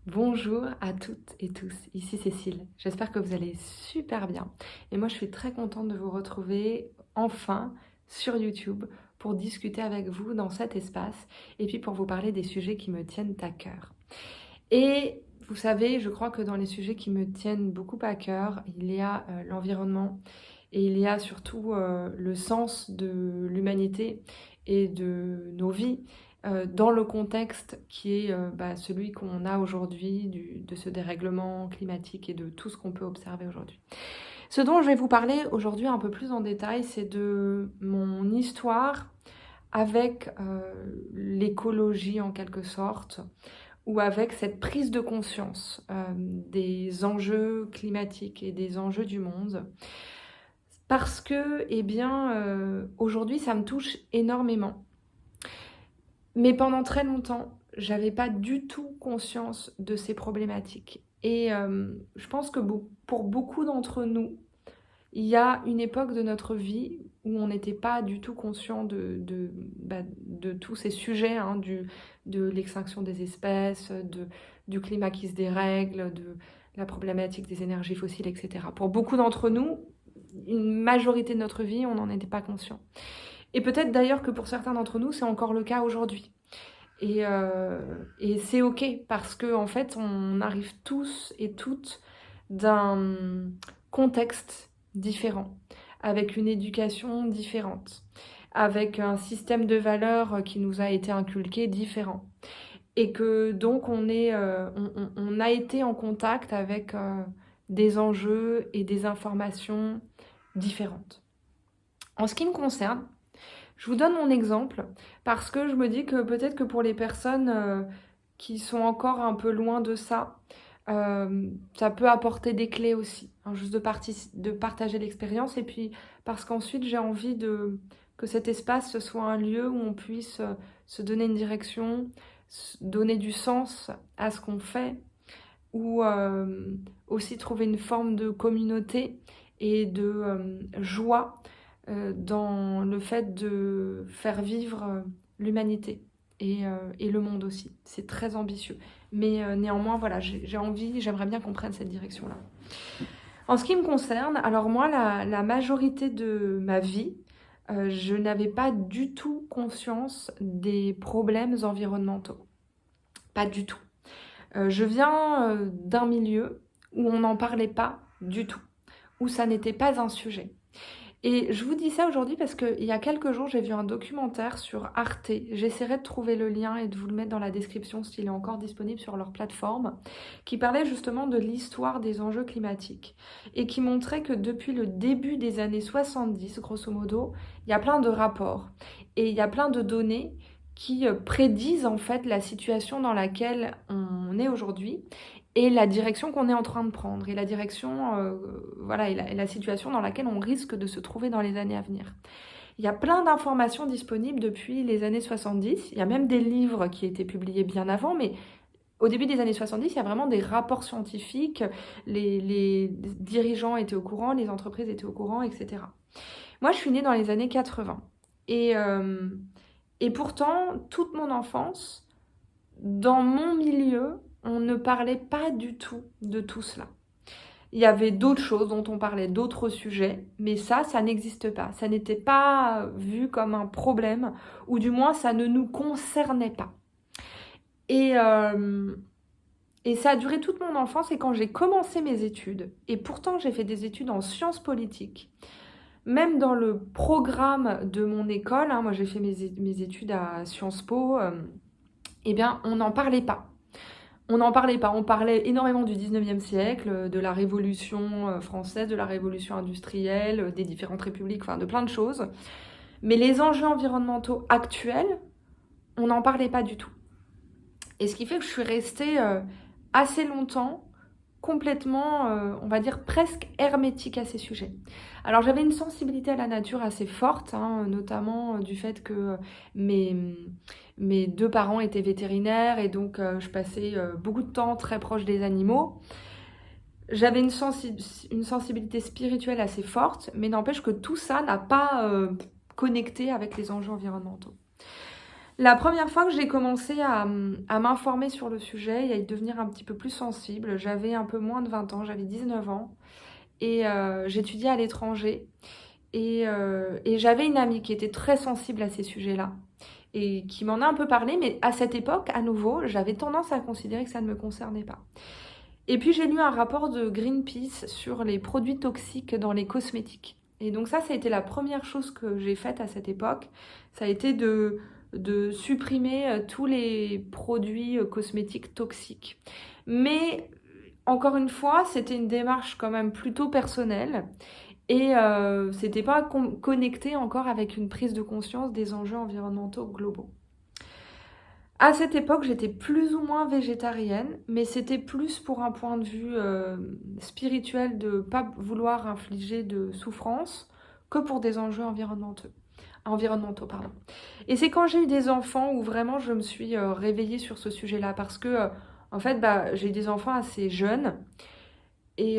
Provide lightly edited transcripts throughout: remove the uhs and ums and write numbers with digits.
Bonjour à toutes et tous, ici Cécile. J'espère que vous allez super bien. Et moi, je suis très contente de vous retrouver enfin sur YouTube pour discuter avec vous dans cet espace et puis pour vous parler des sujets qui me tiennent à cœur. Et vous savez, je crois que dans les sujets qui me tiennent beaucoup à cœur, il y a l'environnement et il y a surtout le sens de l'humanité et de nos vies dans le contexte qui est celui qu'on a aujourd'hui, de ce dérèglement climatique et de tout ce qu'on peut observer aujourd'hui. Ce dont je vais vous parler aujourd'hui un peu plus en détail, c'est de mon histoire avec l'écologie en quelque sorte, ou avec cette prise de conscience des enjeux climatiques et des enjeux du monde. Parce que, aujourd'hui, ça me touche énormément. Mais pendant très longtemps, j'avais pas du tout conscience de ces problématiques. Et je pense que pour beaucoup d'entre nous, il y a une époque de notre vie où on n'était pas du tout conscient de tous ces sujets, hein, de l'extinction des espèces, du climat qui se dérègle, de la problématique des énergies fossiles, etc. Pour beaucoup d'entre nous, une majorité de notre vie, on n'en était pas conscient. Et peut-être d'ailleurs que pour certains d'entre nous, c'est encore le cas aujourd'hui. Et c'est ok, parce que en fait, on arrive tous et toutes d'un contexte différent, avec une éducation différente, avec un système de valeurs qui nous a été inculqué différent. Et que donc on a été en contact avec des enjeux et des informations différentes. En ce qui me concerne, je vous donne mon exemple parce que je me dis que peut-être que pour les personnes qui sont encore un peu loin de ça, ça peut apporter des clés aussi, hein, juste de partager l'expérience et puis parce qu'ensuite j'ai envie que cet espace ce soit un lieu où on puisse se donner une direction, donner du sens à ce qu'on fait ou aussi trouver une forme de communauté et de joie dans le fait de faire vivre l'humanité et le monde aussi. C'est très ambitieux. Mais néanmoins, voilà, j'aimerais bien qu'on prenne cette direction-là. En ce qui me concerne, alors moi, la majorité de ma vie, je n'avais pas du tout conscience des problèmes environnementaux. Pas du tout. Je viens d'un milieu où on n'en parlait pas du tout, où ça n'était pas un sujet. Et je vous dis ça aujourd'hui parce qu'il y a quelques jours, j'ai vu un documentaire sur Arte. J'essaierai de trouver le lien et de vous le mettre dans la description s'il est encore disponible sur leur plateforme, qui parlait justement de l'histoire des enjeux climatiques et qui montrait que depuis le début des années 70, grosso modo, il y a plein de rapports et il y a plein de données qui prédisent en fait la situation dans laquelle on est aujourd'hui et la direction qu'on est en train de prendre, et la direction, et la situation dans laquelle on risque de se trouver dans les années à venir. Il y a plein d'informations disponibles depuis les années 70, il y a même des livres qui étaient publiés bien avant, mais au début des années 70, il y a vraiment des rapports scientifiques, les dirigeants étaient au courant, les entreprises étaient au courant, etc. Moi, je suis née dans les années 80, et pourtant, toute mon enfance, dans mon milieu, on ne parlait pas du tout de tout cela. Il y avait d'autres choses dont on parlait, d'autres sujets, mais ça n'existe pas. Ça n'était pas vu comme un problème, ou du moins ça ne nous concernait pas. Et, euh, et ça a duré toute mon enfance, et quand j'ai commencé mes études, et pourtant j'ai fait des études en sciences politiques, même dans le programme de mon école, hein, moi j'ai fait mes études à Sciences Po, eh bien on n'en parlait pas. On n'en parlait pas, on parlait énormément du 19e siècle, de la Révolution française, de la Révolution industrielle, des différentes républiques, enfin de plein de choses. Mais les enjeux environnementaux actuels, on n'en parlait pas du tout. Et ce qui fait que je suis restée assez longtemps complètement, on va dire presque hermétique à ces sujets. Alors j'avais une sensibilité à la nature assez forte, hein, notamment du fait que mes deux parents étaient vétérinaires et donc je passais beaucoup de temps très proche des animaux. J'avais une sensibilité spirituelle assez forte, mais n'empêche que tout ça n'a pas connecté avec les enjeux environnementaux. La première fois que j'ai commencé à m'informer sur le sujet et à y devenir un petit peu plus sensible, j'avais un peu moins de 20 ans, j'avais 19 ans et j'étudiais à l'étranger et j'avais une amie qui était très sensible à ces sujets-là et qui m'en a un peu parlé, mais à cette époque, à nouveau, j'avais tendance à considérer que ça ne me concernait pas. Et puis j'ai lu un rapport de Greenpeace sur les produits toxiques dans les cosmétiques. Et donc ça a été la première chose que j'ai faite à cette époque. Ça a été de supprimer tous les produits cosmétiques toxiques. Mais encore une fois, c'était une démarche quand même plutôt personnelle et c'était pas connecté encore avec une prise de conscience des enjeux environnementaux globaux. À cette époque, j'étais plus ou moins végétarienne, mais c'était plus pour un point de vue spirituel de ne pas vouloir infliger de souffrance que pour des enjeux environnementaux, pardon. Et c'est quand j'ai eu des enfants où vraiment je me suis réveillée sur ce sujet-là, parce que en fait, j'ai eu des enfants assez jeunes et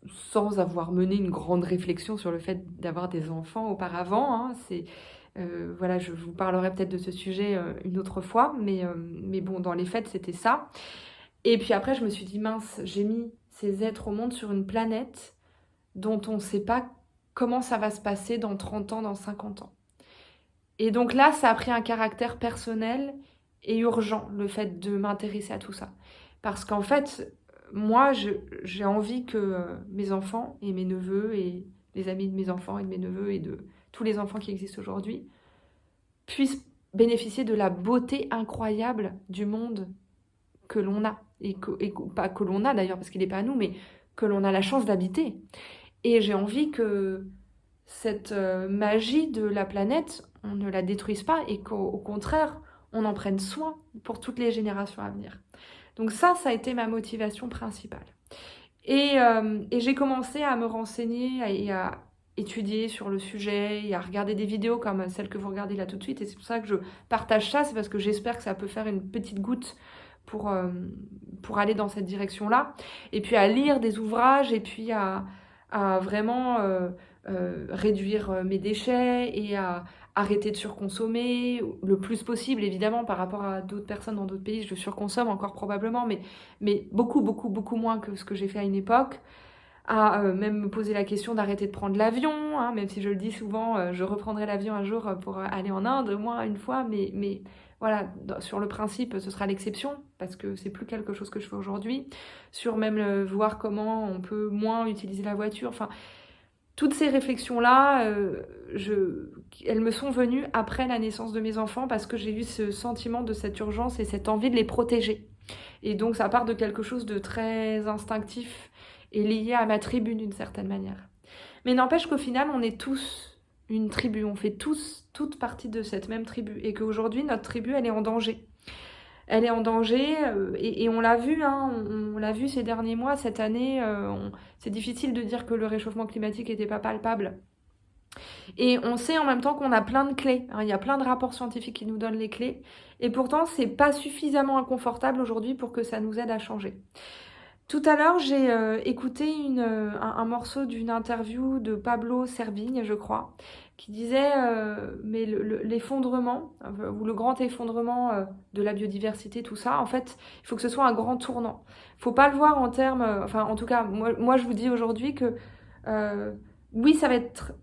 sans avoir mené une grande réflexion sur le fait d'avoir des enfants auparavant. Hein, voilà, je vous parlerai peut-être de ce sujet une autre fois, mais bon, dans les faits, c'était ça. Et puis après, je me suis dit, mince, j'ai mis ces êtres au monde sur une planète dont on ne sait pas comment ça va se passer dans 30 ans, dans 50 ans. Et donc là, ça a pris un caractère personnel et urgent, le fait de m'intéresser à tout ça. Parce qu'en fait, moi, j'ai envie que mes enfants et mes neveux et les amis de mes enfants et de mes neveux et de tous les enfants qui existent aujourd'hui puissent bénéficier de la beauté incroyable du monde que l'on a. Et pas que l'on a d'ailleurs, parce qu'il n'est pas à nous, mais que l'on a la chance d'habiter. Et j'ai envie que cette magie de la planète, on ne la détruise pas et qu'au contraire, on en prenne soin pour toutes les générations à venir. Donc ça a été ma motivation principale. Et j'ai commencé à me renseigner et à étudier sur le sujet et à regarder des vidéos comme celle que vous regardez là tout de suite. Et c'est pour ça que je partage ça, c'est parce que j'espère que ça peut faire une petite goutte pour aller dans cette direction-là. Et puis à lire des ouvrages et puis à vraiment réduire mes déchets et à arrêter de surconsommer le plus possible, évidemment, par rapport à d'autres personnes dans d'autres pays. Je surconsomme encore probablement, mais beaucoup, beaucoup, beaucoup moins que ce que j'ai fait à une époque. À même me poser la question d'arrêter de prendre l'avion, hein, même si je le dis souvent, je reprendrai l'avion un jour pour aller en Inde, moi, une fois, mais voilà, sur le principe, ce sera l'exception, parce que c'est plus quelque chose que je fais aujourd'hui. Sur même voir comment on peut moins utiliser la voiture, enfin, toutes ces réflexions-là, elles me sont venues après la naissance de mes enfants parce que j'ai eu ce sentiment de cette urgence et cette envie de les protéger. Et donc ça part de quelque chose de très instinctif et lié à ma tribu d'une certaine manière. Mais n'empêche qu'au final, on est tous une tribu, on fait tous toute partie de cette même tribu et qu'aujourd'hui, notre tribu, elle est en danger. Elle est en danger et on l'a vu, hein, on l'a vu ces derniers mois, cette année, c'est difficile de dire que le réchauffement climatique n'était pas palpable. Et on sait en même temps qu'on a plein de clés, hein, il y a plein de rapports scientifiques qui nous donnent les clés, et pourtant c'est pas suffisamment inconfortable aujourd'hui pour que ça nous aide à changer. Tout à l'heure, j'ai écouté un morceau d'une interview de Pablo Servigne, je crois, qui disait mais l'effondrement, ou le grand effondrement de la biodiversité, tout ça, en fait, il faut que ce soit un grand tournant. Il ne faut pas le voir en termes... enfin, en tout cas, moi, je vous dis aujourd'hui que oui, ça va être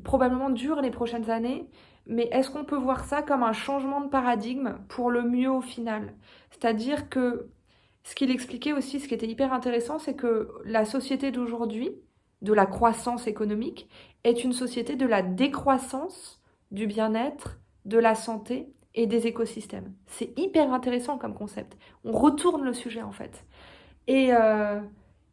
probablement dur les prochaines années, mais est-ce qu'on peut voir ça comme un changement de paradigme pour le mieux au final? C'est-à-dire que ce qu'il expliquait aussi, ce qui était hyper intéressant, c'est que la société d'aujourd'hui, de la croissance économique, est une société de la décroissance du bien-être, de la santé et des écosystèmes. C'est hyper intéressant comme concept. On retourne le sujet en fait. Et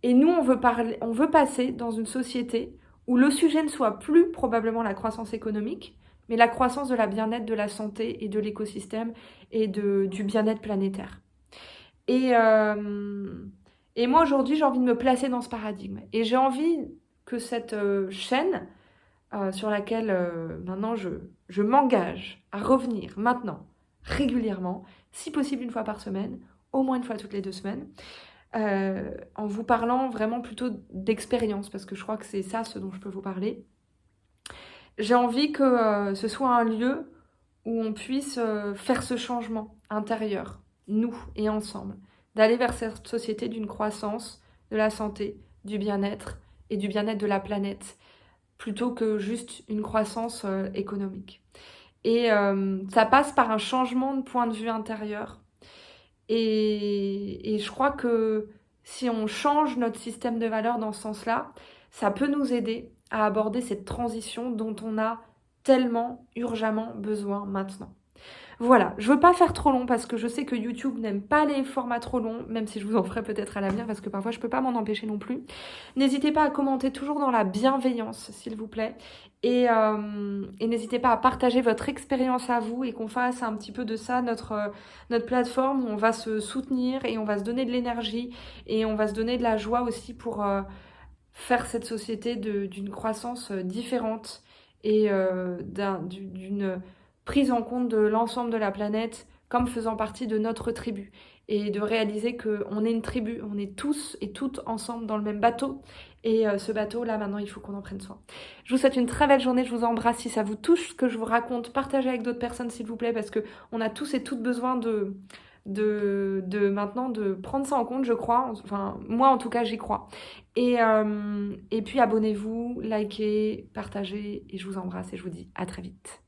nous, on veut passer dans une société où le sujet ne soit plus probablement la croissance économique, mais la croissance de la bien-être, de la santé et de l'écosystème et du bien-être planétaire. Et moi, aujourd'hui, j'ai envie de me placer dans ce paradigme. Et j'ai envie que cette chaîne sur laquelle maintenant je m'engage à revenir maintenant, régulièrement, si possible une fois par semaine, au moins une fois toutes les 2 semaines, en vous parlant vraiment plutôt d'expérience, parce que je crois que c'est ça ce dont je peux vous parler. J'ai envie que ce soit un lieu où on puisse faire ce changement intérieur, nous et ensemble, d'aller vers cette société d'une croissance, de la santé, du bien-être et du bien-être de la planète, plutôt que juste une croissance économique. Et ça passe par un changement de point de vue intérieur. Et je crois que si on change notre système de valeurs dans ce sens-là, ça peut nous aider à aborder cette transition dont on a tellement urgemment besoin maintenant. Voilà, je veux pas faire trop long parce que je sais que YouTube n'aime pas les formats trop longs, même si je vous en ferai peut-être à l'avenir parce que parfois je peux pas m'en empêcher non plus. N'hésitez pas à commenter toujours dans la bienveillance, s'il vous plaît. Et n'hésitez pas à partager votre expérience à vous et qu'on fasse un petit peu de ça notre plateforme où on va se soutenir et on va se donner de l'énergie et on va se donner de la joie aussi pour faire cette société d'une croissance différente et d'une prise en compte de l'ensemble de la planète comme faisant partie de notre tribu. Et de réaliser qu'on est une tribu, on est tous et toutes ensemble dans le même bateau. Et ce bateau-là, maintenant, il faut qu'on en prenne soin. Je vous souhaite une très belle journée, je vous embrasse. Si ça vous touche, ce que je vous raconte, partagez avec d'autres personnes, s'il vous plaît, parce qu'on a tous et toutes besoin maintenant de prendre ça en compte, je crois. Enfin, moi, en tout cas, j'y crois. Et puis, abonnez-vous, likez, partagez, et je vous embrasse et je vous dis à très vite.